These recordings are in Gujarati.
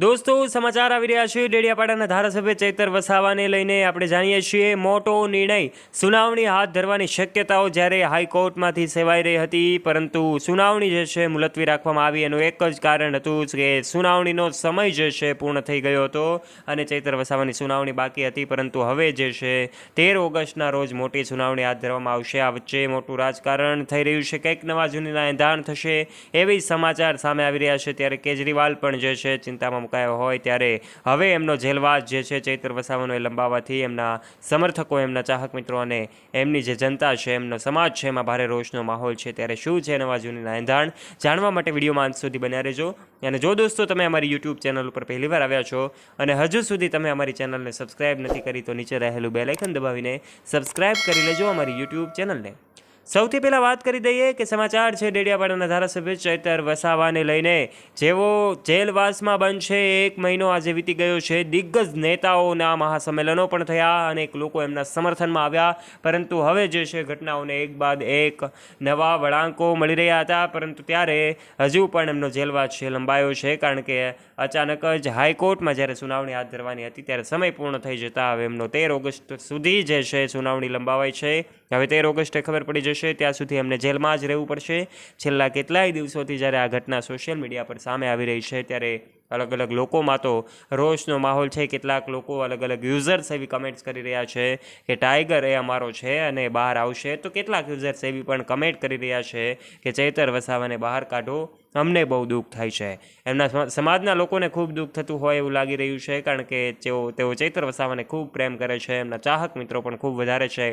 દોસ્તો સમાચાર આવી રહ્યા છે ડેડિયાપાડાના ધારાસભ્ય ચૈતર વસાવાને લઈને આપણે જાણીએ છીએ મોટો નિર્ણય સુનાવણી હાથ ધરવાની શક્યતાઓ જ્યારે હાઈકોર્ટમાંથી સેવાઈ રહી હતી, પરંતુ સુનાવણી જે છે મુલતવી રાખવામાં આવી એનું એક જ કારણ હતું કે સુનાવણીનો સમય જે છે પૂર્ણ થઈ ગયો હતો અને ચૈતર વસાવાની સુનાવણી બાકી હતી, પરંતુ હવે જે છે 13 ઓગસ્ટના રોજ મોટી સુનાવણી હાથ ધરવામાં આવશે। આ વચ્ચે મોટું રાજકારણ થઈ રહ્યું છે, કંઈક નવા જૂનીના એંધાણ થશે એવી સમાચાર સામે આવી રહ્યા છે। ત્યારે કેજરીવાલ પણ જે છે ચિંતામાં હોય ત્યારે હવે એમનો જેલવાસ જે છે ચૈતર વસાવાનો લંબાવવાથી એમના સમર્થકો, એમના ચાહક મિત્રો અને એમની જે જનતા છે, એમનો સમાજ છે, એમાં ભારે રોષનો માહોલ છે। ત્યારે શું છે નવા જૂનીના એંધાણ, જાણવા માટે વિડીયોમાં અંત સુધી બન્યા રહેજો। અને જો દોસ્તો તમે અમારી યુટ્યુબ ચેનલ ઉપર પહેલીવાર આવ્યા છો અને હજુ સુધી તમે અમારી ચેનલને સબસ્ક્રાઇબ નથી કરી તો નીચે રહેલું બેલ આઇકન દબાવીને સબસ્ક્રાઇબ કરી લેજો અમારી યુટ્યુબ ચેનલને। સૌથી પહેલાં વાત કરી દઈએ કે સમાચાર છે ડેડિયાપાડાના ધારાસભ્ય ચૈતર વસાવાને લઈને, જેઓ જેલવાસમાં બંધ છે। 1 મહિનો આજે વીતી ગયો છે, દિગ્ગજ નેતાઓના મહાસંમેલનો પણ થયા, અનેક લોકો એમના સમર્થનમાં આવ્યા, પરંતુ હવે જે છે ઘટનાઓને એક બાદ એક નવા વળાંકો મળી રહ્યા હતા, પરંતુ ત્યારે હજુ પણ એમનો જેલવાસ છે લંબાયો છે, કારણ કે અચાનક જ હાઈકોર્ટમાં જ્યારે સુનાવણી હાથ ધરવાની હતી ત્યારે સમય પૂર્ણ થઈ જતા હવે એમનો 13 ઓગસ્ટ સુધી જે છે સુનાવણી લંબાવાઈ છે। હવે 13 ઓગસ્ટે ખબર પડી જશે, ત્યાં સુધી એમને જેલમાં જ રહેવું પડશે। છેલ્લા કેટલાય દિવસોથી જ્યારે આ ઘટના સોશિયલ મીડિયા પર સામે આવી રહી છે ત્યારે અલગ અલગ લોકોમાં તો રોષનો માહોલ છે। કેટલાક લોકો, અલગ અલગ યુઝર્સ એવી કમેન્ટ્સ કરી રહ્યા છે કે ટાઈગર એ અમારો છે અને બહાર આવશે, તો કેટલાક યુઝર્સ એવી પણ કમેન્ટ કરી રહ્યા છે કે ચૈતર વસાવાને બહાર કાઢો, અમને બહુ દુઃખ થાય છે। એમના સમાજના લોકોને ખૂબ દુઃખ થતું હોય એવું લાગી રહ્યું છે, કારણ કે તેઓ ચૈતર વસાવાને ખૂબ પ્રેમ કરે છે, એમના ચાહક મિત્રો પણ ખૂબ વધારે છે,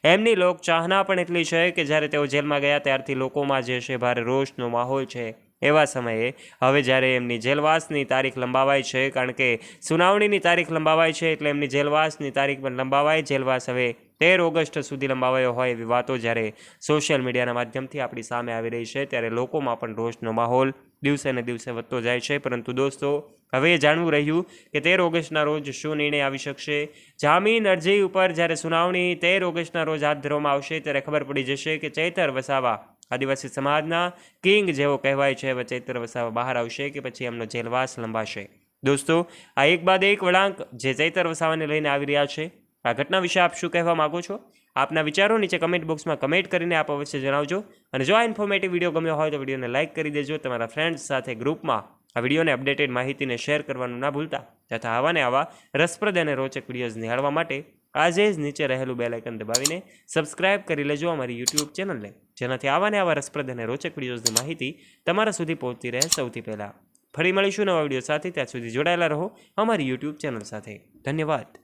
એમની લોક ચાહના પણ એટલી છે કે જ્યારે તેઓ જેલમાં ગયા ત્યારથી લોકોમાં જે છે ભારે રોષનો માહોલ છે। એવા સમયે હવે જ્યારે એમની જેલવાસની તારીખ લંબાવાઈ છે, કારણ કે સુનાવણીની તારીખ લંબાવાઈ છે એટલે એમની જેલવાસની તારીખ પણ લંબાવાઈ, જેલવાસ હવે 13 ઓગસ્ટ સુધી લંબાવાયો હોય એવી વાતો જ્યારે સોશિયલ મીડિયાના માધ્યમથી આપણી સામે આવી રહી છે, ત્યારે લોકોમાં પણ રોષનો માહોલ દિવસે ને દિવસે વધતો જાય છે। પરંતુ દોસ્તો હવે એ જાણવું રહ્યું કે 13 ઓગસ્ટના રોજ શું નિર્ણય આવી શકશે। જામીન અરજી ઉપર જ્યારે સુનાવણી 13 ઓગસ્ટના રોજ હાથ ધરવામાં આવશે ત્યારે ખબર પડી જશે કે ચૈતર વસાવા, આદિવાસી સમાજના કિંગ જેવો કહેવાય છે, હવે ચૈતર વસાવા બહાર આવશે કે પછી એમનો જેલવાસ લંબાશે। દોસ્તો આ એક બાદ એક વળાંક જે ચૈતર વસાવાને લઈને આવી રહ્યા છે, આ ઘટના વિશે આપ શું કહેવા માગો છો? આપના વિચારો નીચે કમેન્ટ બોક્સમાં કમેન્ટ કરીને આપ અવશ્ય જણાવજો। અને જો આ ઇન્ફોર્મેટિવ વિડીયો ગમ્યો હોય તો વિડીયોને લાઇક કરી દેજો, તમારા ફ્રેન્ડ્સ સાથે ગ્રુપમાં આ વિડીયોને અપડેટેડ માહિતીને શેર કરવાનું ના ભૂલતા, તથા આવા રસપ્રદ અને રોચક વિડીયોઝ નિહાળવા માટે આજે જ નીચે રહેલું બેલ આઇકન દબાવીને સબસ્ક્રાઇબ કરી લેજો અમારી યુટ્યુબ ચેનલને, જેનાથી આવા રસપ્રદ અને રોચક વિડીયોઝની માહિતી તમારા સુધી પહોંચતી રહે સૌથી પહેલાં। ફરી મળીશું નવા વિડીયો સાથે, ત્યાં સુધી જોડાયેલા રહો અમારી યુટ્યુબ ચેનલ સાથે। ધન્યવાદ।